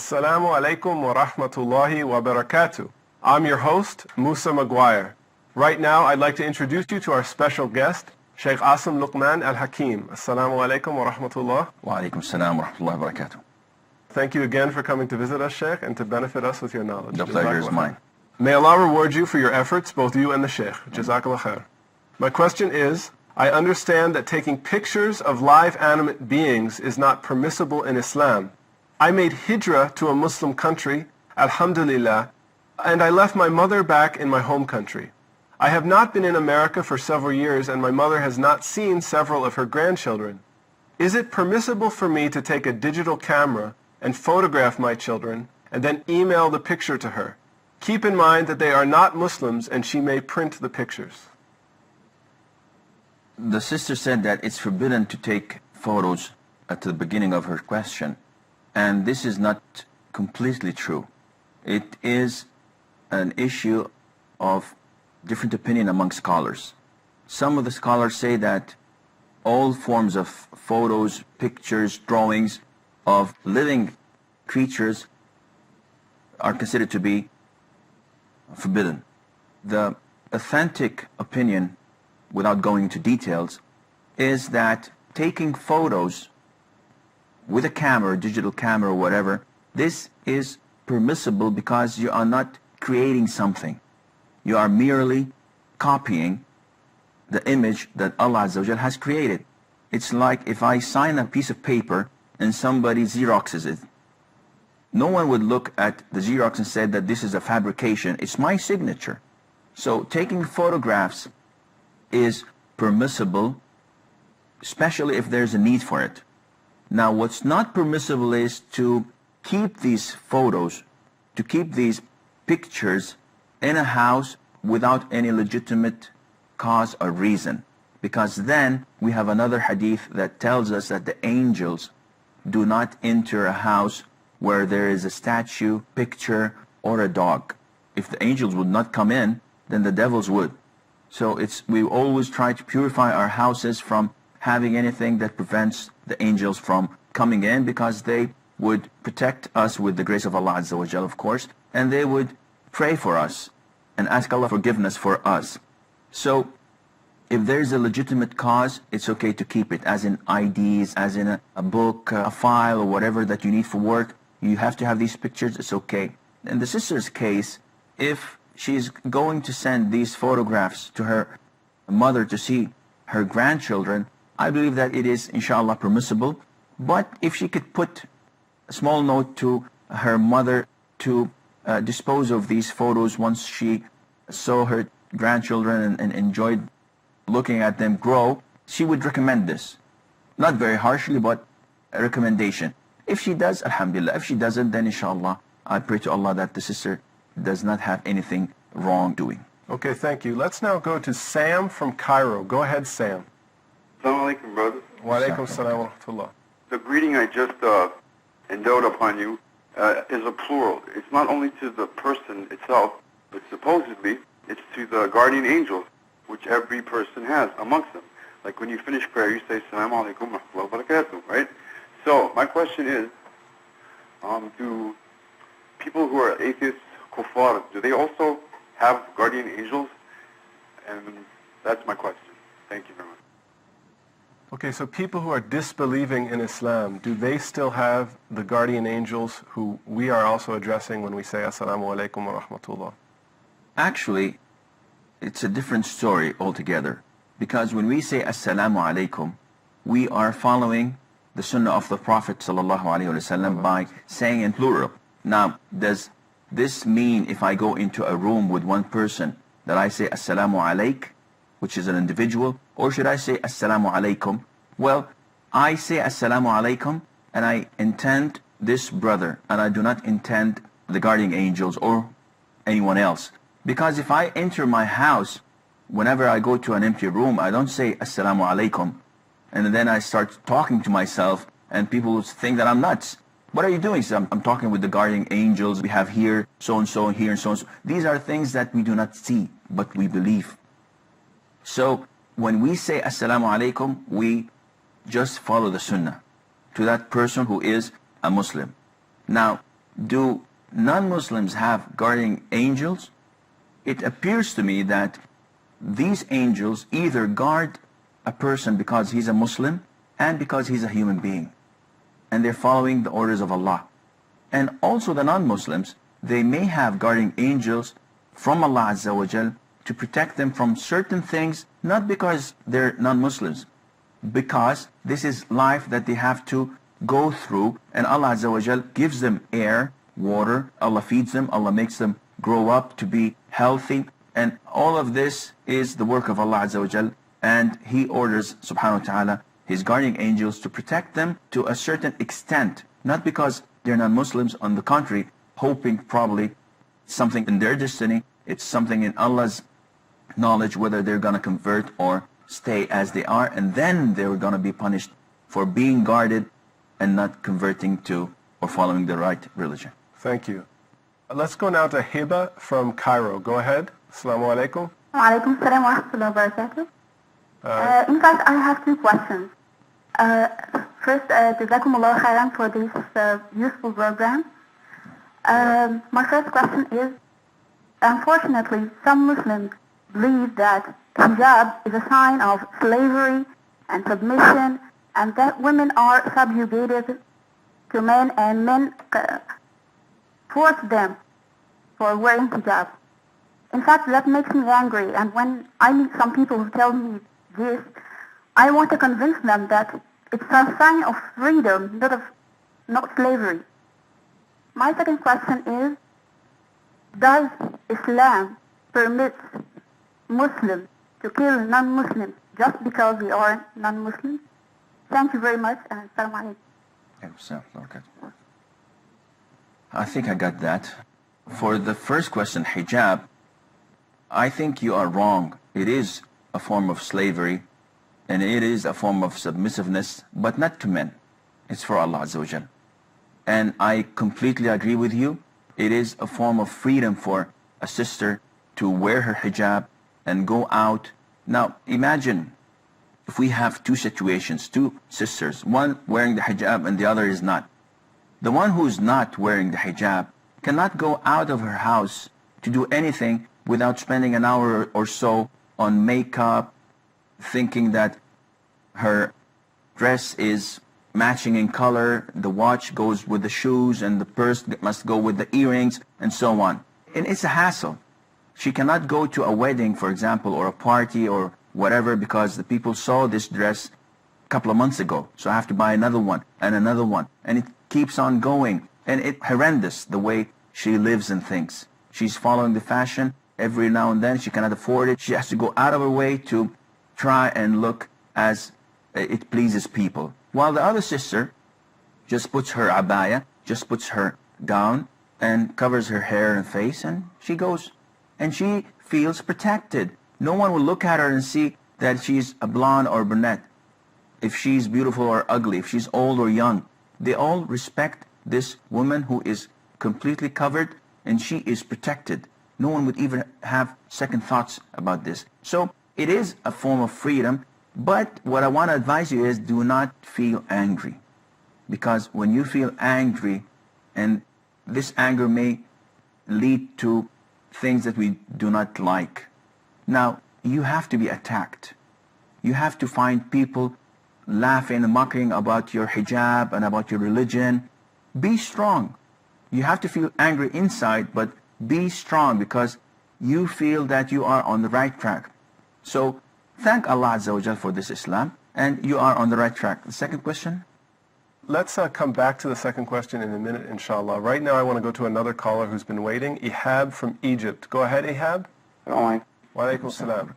Assalamu alaikum wa rahmatullahi wa barakatuh. I'm your host, Musa Maguire. Right now, I'd like to introduce you to our special guest, Sheikh Assim Al Hakeem. Assalamu alaikum wa rahmatullah. Wa alaikum salam wa rahmatullahi wa barakatuh. Thank you again for coming to visit us, Sheikh, and to benefit us with your knowledge. The pleasure is mine. May Allah reward you for your efforts, both you and the Sheikh. Jazakallah khair. My question is, I understand that taking pictures of live animate beings is not permissible in Islam. I made hijrah to a Muslim country, alhamdulillah, and I left my mother back in my home country. I have not been in America for several years, and my mother has not seen several of her grandchildren. Is it permissible for me to take a digital camera and photograph my children and then email the picture to her? Keep in mind that they are not Muslims and she may print the pictures. The sister said that it's forbidden to take photos at the beginning of her question, and this is not completely true. It is an issue of different opinion among scholars. Some of the scholars say that all forms of photos, pictures, drawings of living creatures are considered to be forbidden. The authentic opinion, without going into details, is that taking photos with a camera, digital camera or whatever, this is permissible because you are not creating something. You are merely copying the image that Allah Azza wa Jal has created. It's like if I sign a piece of paper and somebody Xeroxes it. No one would look at the Xerox and say that this is a fabrication. It's my signature. So taking photographs is permissible, especially if there's a need for it. Now, what's not permissible is to keep these photos, to keep these pictures in a house without any legitimate cause or reason. Because then we have another hadith that tells us that the angels do not enter a house where there is a statue, picture, or a dog. If the angels would not come in, then the devils would. So we always try to purify our houses from having anything that prevents the angels from coming in, because they would protect us with the grace of Allah Azza wa Jal, of course, and they would pray for us and ask Allah forgiveness for us. So if there's a legitimate cause, it's okay to keep it, as in IDs, as in a book, a file, or whatever that you need for work. You have to have these pictures, it's okay. In the sister's case, if she's going to send these photographs to her mother to see her grandchildren, I believe that it is, inshallah, permissible. But if she could put a small note to her mother to dispose of these photos once she saw her grandchildren and enjoyed looking at them grow, she would recommend this. Not very harshly, but a recommendation. If she does, alhamdulillah. If she doesn't, then inshallah, I pray to Allah that the sister does not have anything wrong doing. Okay, thank you. Let's now go to Sam from Cairo. Go ahead, Sam. Assalamu alaikum, brother. Wa alaikum salam wa rahmatullah. The greeting I just endowed upon you is a plural. It's not only to the person itself, but supposedly it's to the guardian angels, which every person has amongst them. Like when you finish prayer, you say, Assalamu alaikum wa rahmatullahi wa barakatuh, right? So my question is, do people who are atheists, kuffar, do they also have guardian angels? And that's my question. Thank you very much. Okay, so people who are disbelieving in Islam, do they still have the guardian angels who we are also addressing when we say Assalamu alaikum wa rahmatullah? Actually, it's a different story altogether. Because when we say Assalamu alaikum, we are following the sunnah of the Prophet sallallahu alaihi wasallam by saying in plural. Now, does this mean if I go into a room with one person that I say Assalamu alaik, which is an individual, or should I say Assalamu alaikum? Well, I say Assalamu alaikum and I intend this brother, and I do not intend the guardian angels or anyone else. Because if I enter my house, whenever I go to an empty room, I don't say Assalamu alaikum, and then I start talking to myself, and people think that I'm nuts. What are you doing? So I'm talking with the guardian angels. We have here so-and-so and here and so-and-so. These are things that we do not see, but we believe. So when we say Assalamu alaikum, we just follow the sunnah to that person who is a Muslim. Now, do non-Muslims have guardian angels? It appears to me that these angels either guard a person because he's a Muslim and because he's a human being, and they're following the orders of Allah. And also the non-Muslims, they may have guardian angels from Allah Azza wa Jal to protect them from certain things, not because they're non-Muslims, because this is life that they have to go through, and Allah Azza wa Jal gives them air, water, Allah feeds them, Allah makes them grow up to be healthy, and all of this is the work of Allah Azza wa Jal, and He orders subhanahu wa ta'ala His guardian angels to protect them to a certain extent, not because they're non-Muslims, on the contrary, hoping probably something in their destiny, it's something in Allah's knowledge whether they're going to convert or stay as they are, and then they're going to be punished for being guarded and not converting to or following the right religion. Thank you. Let's go now to Huda from Cairo. Go ahead. Assalamu alaikum. Wa alaikum assalam wa rahmatullahi wa barakatuh. In fact, I have two questions. First, Jazakumullah khairan for this useful program. My first question is, unfortunately, some Muslims believe that hijab is a sign of slavery and submission, and that women are subjugated to men, and men force them for wearing hijab. In fact, that makes me angry, and when I meet some people who tell me this, I want to convince them that it's a sign of freedom, not slavery. My second question is, does Islam permit Muslims to kill non-Muslims just because they are non-Muslims? Thank you very much, and assalamu alaikum. I think I got that. For the first question, hijab, I think you are wrong. It is a form of slavery, and it is a form of submissiveness, but not to men. It's for Allah Azza wa Jal. And I completely agree with you. It is a form of freedom for a sister to wear her hijab and go out. Now, imagine if we have two situations, two sisters, one wearing the hijab and the other is not. The one who is not wearing the hijab cannot go out of her house to do anything without spending an hour or so on makeup, thinking that her dress is matching in color, the watch goes with the shoes, and the purse must go with the earrings, and so on. And it's a hassle. She cannot go to a wedding, for example, or a party or whatever, because the people saw this dress a couple of months ago, so I have to buy another one and another one, and it keeps on going, and it's horrendous the way she lives and thinks. She's following the fashion. Every now and then she cannot afford it. She has to go out of her way to try and look as it pleases people. While the other sister just puts her abaya, just puts her gown and covers her hair and face, and she goes. And she feels protected. No one will look at her and see that she's a blonde or brunette, if she's beautiful or ugly, if she's old or young. They all respect this woman who is completely covered, and she is protected. No one would even have second thoughts about this. So it is a form of freedom, but what I want to advise you is, do not feel angry. Because when you feel angry, and this anger may lead to things that we do not like. Now, you have to be attacked. You have to find people laughing and mocking about your hijab and about your religion. Be strong. You have to feel angry inside, but be strong because you feel that you are on the right track. So thank Allah Azza wa Jal for this Islam, and you are on the right track. The second question? Let's come back to the second question in a minute, inshallah. Right now I want to go to another caller who's been waiting, Ihab from Egypt. Go ahead, Ihab. Wa alaikum salam.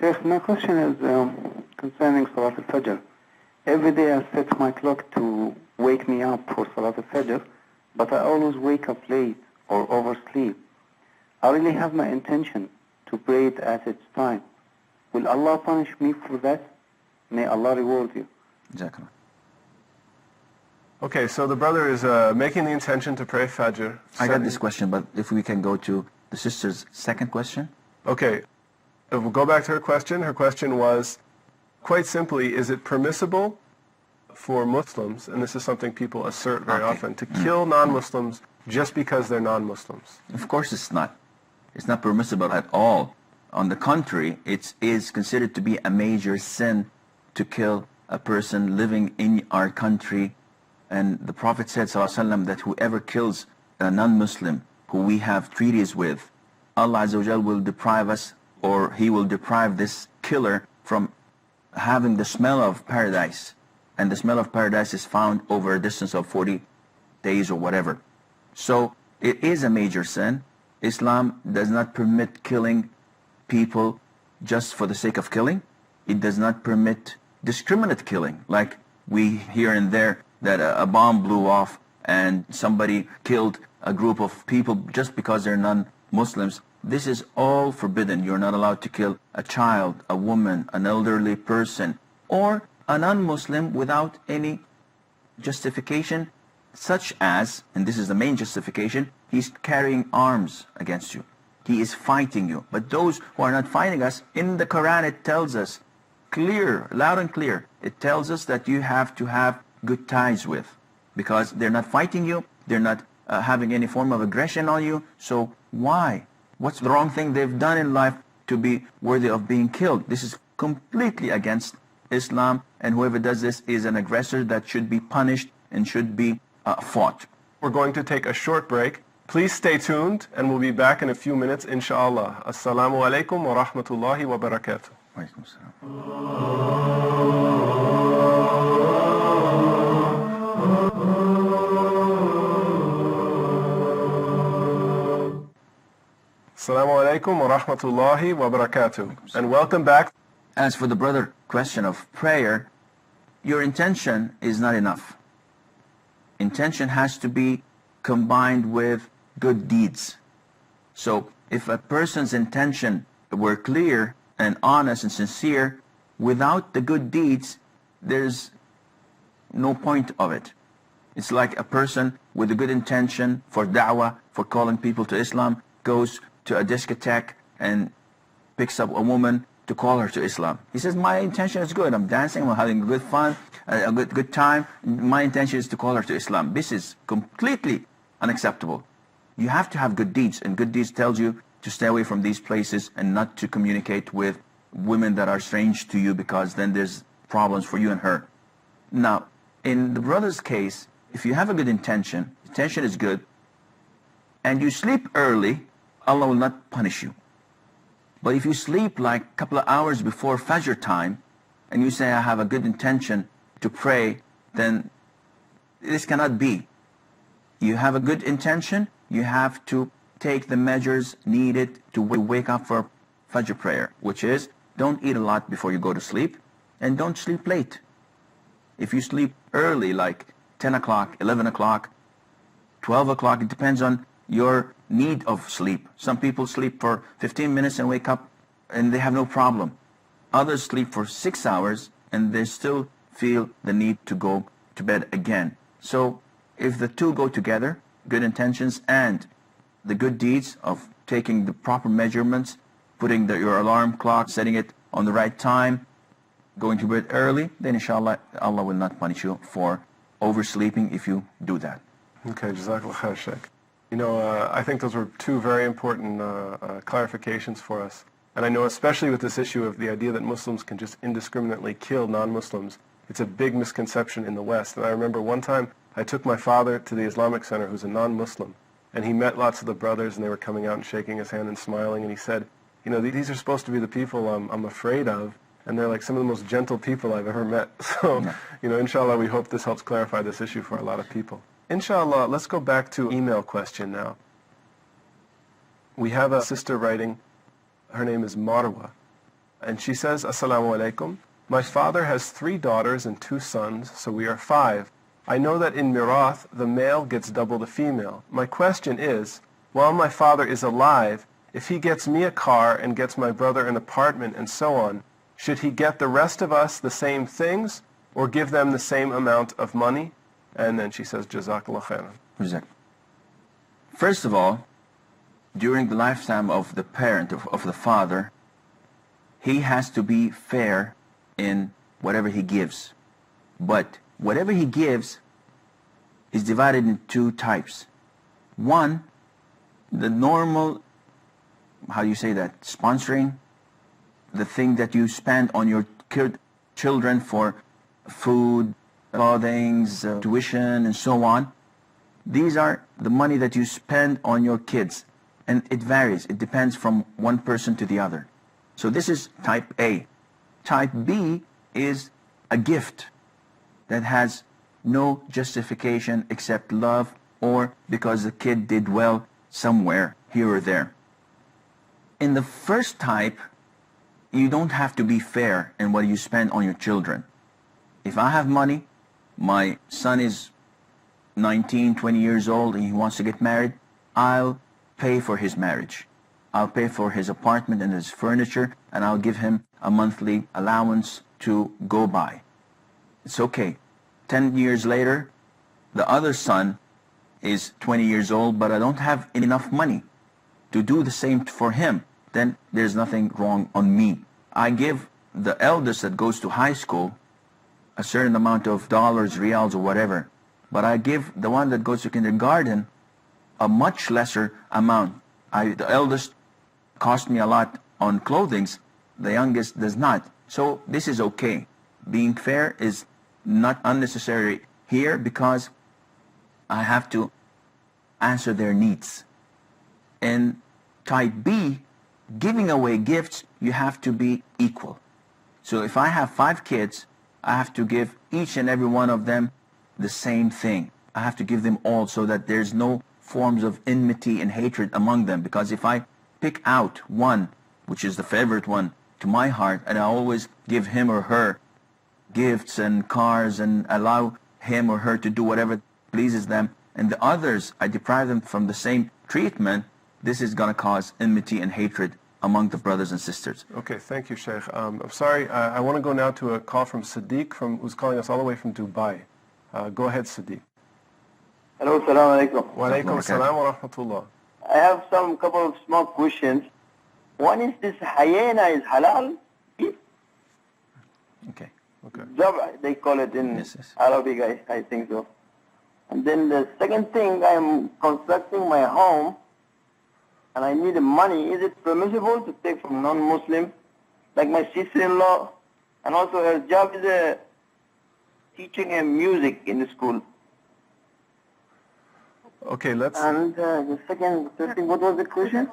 Sheikh, my question is concerning Salat al-Fajr. Every day I set my clock to wake me up for Salat al-Fajr, but I always wake up late or oversleep. I really have my intention to pray it at its time. Will Allah punish me for that? May Allah reward you. Exactly. Okay, so the brother is making the intention to pray Fajr. I got this question, but if we can go to the sister's second question. Okay, if we'll go back to her question. Her question was, quite simply, is it permissible for Muslims, and this is something people assert very Okay. often, to kill non-Muslims just because they're non-Muslims? Of course it's not. It's not permissible at all. On the contrary, it is considered to be a major sin to kill a person living in our country. And the Prophet said, ﷺ, that whoever kills a non-Muslim who we have treaties with, Allah Azza wa Jal will deprive us, or He will deprive this killer from having the smell of paradise. And the smell of paradise is found over a distance of 40 days or whatever. So it is a major sin. Islam does not permit killing people just for the sake of killing. It does not permit discriminate killing, like we here and there that a bomb blew off and somebody killed a group of people just because they're non-Muslims. This is all forbidden. You're not allowed to kill a child, a woman, an elderly person, or a non-Muslim without any justification, such as, and this is the main justification, he's carrying arms against you. He is fighting you. But those who are not fighting us, in the Quran it tells us clear, loud and clear, it tells us that you have to have good ties with, because they're not fighting you, they're not having any form of aggression on you. So why? What's the wrong thing they've done in life to be worthy of being killed? This is completely against Islam, and whoever does this is an aggressor that should be punished and should be fought. We're going to take a short break. Please stay tuned, and we'll be back in a few minutes, inshallah. Assalamu alaikum wa rahmatullahi wa barakatuh. Walaikum salam. Assalamu alaikum wa rahmatullahi wa barakatuh. And welcome back. As for the brother question of prayer, your intention is not enough. Intention has to be combined with good deeds. So if a person's intention were clear and honest and sincere, without the good deeds, there's no point of it. It's like a person with a good intention for da'wah, for calling people to Islam, goes to a discotheque and picks up a woman to call her to Islam. He says, my intention is good. I'm dancing, I'm having good fun, a good time. My intention is to call her to Islam. This is completely unacceptable. You have to have good deeds, and good deeds tells you to stay away from these places and not to communicate with women that are strange to you, because then there's problems for you and her. Now, in the brother's case, if you have a good intention is good, and you sleep early, Allah will not punish you. But if you sleep like a couple of hours before Fajr time, and you say, I have a good intention to pray, then this cannot be. You have a good intention, you have to take the measures needed to wake up for Fajr prayer, which is, don't eat a lot before you go to sleep, and don't sleep late. If you sleep early, like 10 o'clock, 11 o'clock, 12 o'clock, it depends on your need of sleep. Some people sleep for 15 minutes and wake up and they have no problem. Others sleep for 6 hours and they still feel the need to go to bed again. So if the two go together, good intentions and the good deeds of taking the proper measurements, putting your alarm clock, setting it on the right time, going to bed early, then inshallah Allah will not punish you for oversleeping if you do that. Okay, Jazakallah khair, Sheikh. You know, I think those were two very important clarifications for us. And I know especially with this issue of the idea that Muslims can just indiscriminately kill non-Muslims, it's a big misconception in the West. And I remember one time I took my father to the Islamic Center, who's a non-Muslim, and he met lots of the brothers and they were coming out and shaking his hand and smiling, and he said, you know, these are supposed to be the people I'm afraid of, and they're like some of the most gentle people I've ever met. So, you know, inshallah, we hope this helps clarify this issue for a lot of people. Inshallah, let's go back to email question now. We have a sister writing, her name is Marwa, and she says, Assalamu alaikum. My father has 3 daughters and 2 sons, so we are 5. I know that in Mirath, the male gets double the female. My question is, while my father is alive, if he gets me a car and gets my brother an apartment and so on, should he get the rest of us the same things or give them the same amount of money? And then she says, Jazakallah khairan. First of all, during the lifetime of the parent, of the father, he has to be fair in whatever he gives. But whatever he gives is divided in two types. One, the normal, how do you say that, sponsoring, the thing that you spend on your children for food, clothing, tuition, and so on. These are the money that you spend on your kids, and it varies. It depends from one person to the other. So this is type A. Type B is a gift that has no justification except love, or because the kid did well somewhere, here or there. In the first type, you don't have to be fair in what you spend on your children. If I have money, my son is 19, 20 years old, and he wants to get married, I'll pay for his marriage. I'll pay for his apartment and his furniture, and I'll give him a monthly allowance to go by. It's okay. 10 years later, the other son is 20 years old, but I don't have enough money to do the same for him. Then there's nothing wrong on me. I give the eldest that goes to high school a certain amount of dollars, reals, or whatever, but I give the one that goes to kindergarten a much lesser amount. The eldest cost me a lot on clothing, the youngest does not. So this is okay. Being fair is not unnecessary here because I have to answer their needs. In type B, giving away gifts, you have to be equal. So if I have 5 kids, I have to give each and every one of them the same thing. I have to give them all so that there's no forms of enmity and hatred among them. Because if I pick out one, which is the favorite one to my heart, and I always give him or her gifts and cars and allow him or her to do whatever pleases them, and the others, I deprive them from the same treatment, this is going to cause enmity and hatred among the brothers and sisters. Okay, thank you, Sheikh. I'm sorry, I want to go now to a call from Sadiq, who's calling us all the way from Dubai. Go ahead, Sadiq. Hello, Assalamu alaikum. Wa alaikum assalam wa rahmatullah. I have some couple of small questions. One is this hyena is halal? Okay. Zab, they call it in Yes. Arabic, I think so. And then the second thing, I am constructing my home and I need money. Is it permissible to take from non-Muslim, like my sister-in-law, and also her job is teaching music in the school? Okay, let's... And the third thing, what was the question?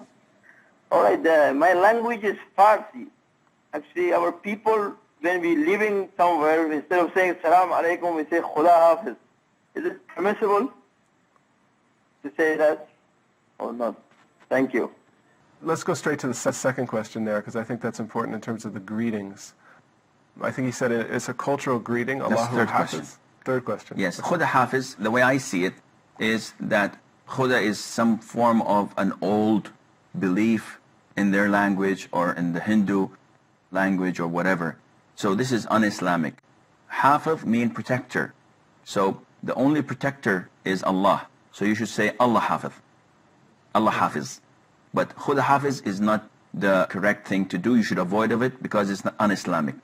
All right, my language is Farsi. Actually, our people, when we living somewhere, instead of saying Salam Alaikum, we say Huda Hafiz. Is it permissible to say that or not? Thank you. Let's go straight to the second question there, because I think that's important in terms of the greetings. I think he said it's a cultural greeting. Allahu third Hafiz. question. Third question. Yes, Huda Hafiz, the way I see it, is that Huda is some form of an old belief in their language or in the Hindu language or whatever. So this is un-Islamic. Hafiz means protector. So the only protector is Allah. So you should say Allah Hafiz. Allah Hafiz. But Huda Hafiz is not the correct thing to do. You should avoid of it because it's not un-Islamic.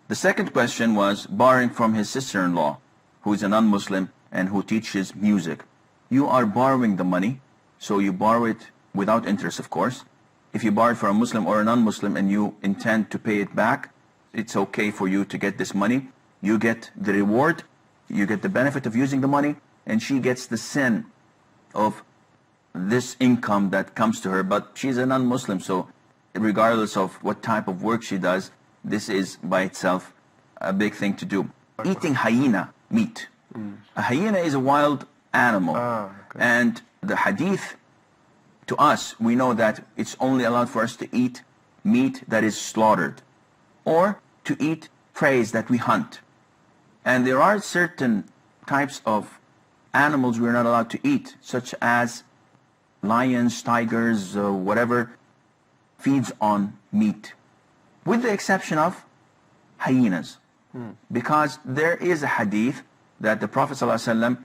The second question was borrowing from his sister-in-law, who is a non-Muslim and who teaches music. You are borrowing the money, so you borrow it without interest, of course. If you borrow it from a Muslim or a non-Muslim and you intend to pay it back, it's okay for you to get this money. You get the reward, you get the benefit of using the money, and she gets the sin of this income that comes to her. But she's a non-Muslim, so regardless of what type of work she does, this is by itself a big thing to do. Eating hyena meat. A hyena is a wild animal. And the hadith, to us, we know that it's only allowed for us to eat meat that is slaughtered or to eat prey that we hunt. And there are certain types of animals we're not allowed to eat, such as lions, tigers, whatever feeds on meat, with the exception of hyenas. Because there is a hadith that the Prophet ﷺ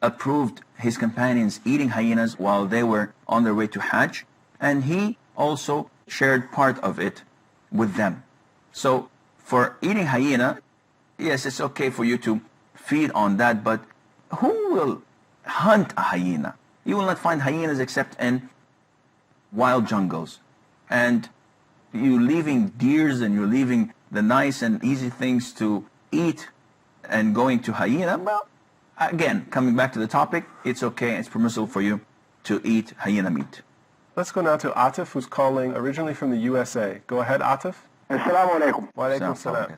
approved his companions eating hyenas while they were on their way to Hajj, and he also shared part of it with them. So for eating hyena, yes, it's okay for you to feed on that, but who will hunt a hyena? You will not find hyenas except in wild jungles. And you're leaving deers and you're leaving the nice and easy things to eat and going to hyena. Well, again, coming back to the topic, it's okay, it's permissible for you to eat hyena meat. Let's go now to Atif, who's calling originally from the USA. Go ahead, Atif. Assalamu alaikum. Wa alaikum salam.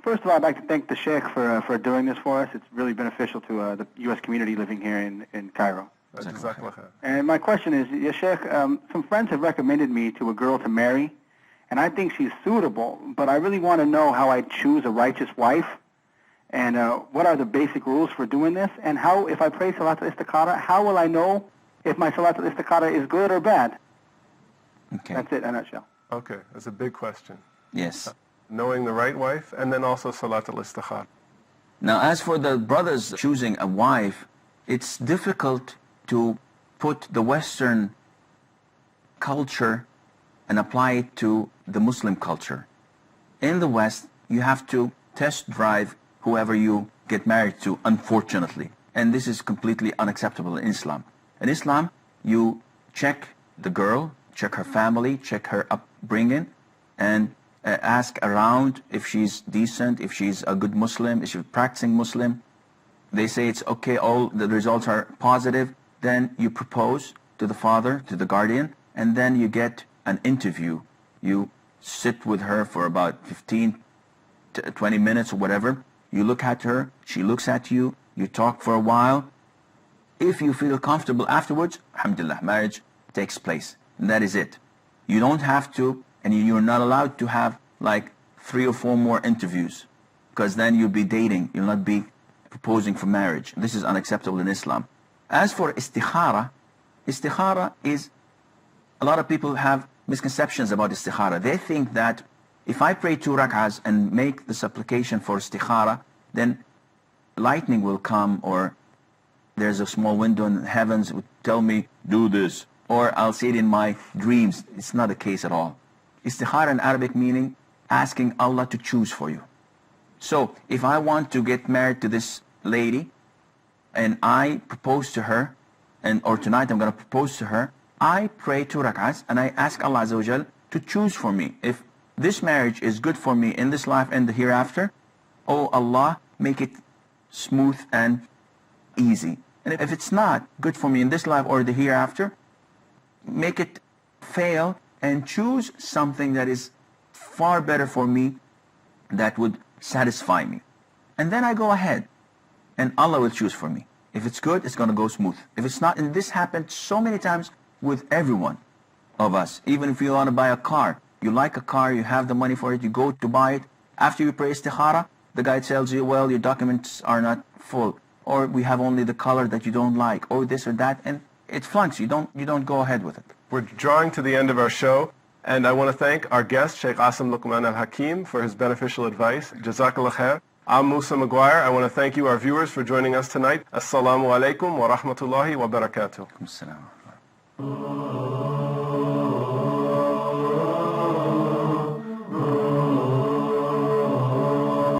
First of all, I'd like to thank the Sheikh for doing this for us. It's really beneficial to the U.S. community living here in Cairo. Jazakallah khair. And my question is, Ya Sheikh, some friends have recommended me to a girl to marry, and I think she's suitable, but I really want to know how I choose a righteous wife, and what are the basic rules for doing this, and how, if I pray Salat al-Istikhara, how will I know if my Salat al-Istikhara is good or bad? Okay. That's it in a nutshell. Okay, that's a big question. Yes. Knowing the right wife, and then also Salat al-Istikhara. Now, as for the brothers choosing a wife, it's difficult to put the Western culture and apply it to the Muslim culture. In the West, you have to test drive whoever you get married to, unfortunately. And this is completely unacceptable in Islam. In Islam, you check the girl, check her family, check her upbringing, and ask around if she's decent, if she's a good Muslim, if she's a practicing Muslim. They say it's okay, all the results are positive. Then you propose to the father, to the guardian, and then you get an interview. You sit with her for about 15 to 20 minutes or whatever. You look at her, she looks at you, you talk for a while. If you feel comfortable afterwards, alhamdulillah, marriage takes place. And that is it. You don't have to, and you're not allowed to have like 3 or 4 more interviews, because then you'll be dating, you'll not be proposing for marriage. This is unacceptable in Islam. As for istikhara, istikhara is, a lot of people have misconceptions about istikhara. They think that if I pray 2 rak'ahs and make the supplication for istikhara, then lightning will come, or there's a small window in the heavens would tell me, do this, or I'll see it in my dreams. It's not the case at all. Istikhara in Arabic meaning asking Allah to choose for you. So if I want to get married to this lady, and I propose to her, or tonight I'm going to propose to her, I pray 2 rak'ahs and I ask Allah Azza wa Jal to choose for me. If this marriage is good for me in this life and the hereafter, oh Allah, make it smooth and easy. And if it's not good for me in this life or the hereafter, make it fail and choose something that is far better for me, that would satisfy me. And then I go ahead and Allah will choose for me. If it's good, it's going to go smooth. If it's not, and this happened so many times with everyone of us. Even if you want to buy a car, you like a car, you have the money for it, you go to buy it. After you pray istikhara, the guy tells you, well, your documents are not full, or we have only the color that you don't like, or this or that, and it flunks. You don't go ahead with it. We're drawing to the end of our show, and I want to thank our guest, Sheikh Assim Al Hakeem, for his beneficial advice. Jazakallah khair. I'm Musa McGuire. I want to thank you, our viewers, for joining us tonight. Assalamu alaikum wa rahmatullahi wa barakatuh. Assalamu alaikum.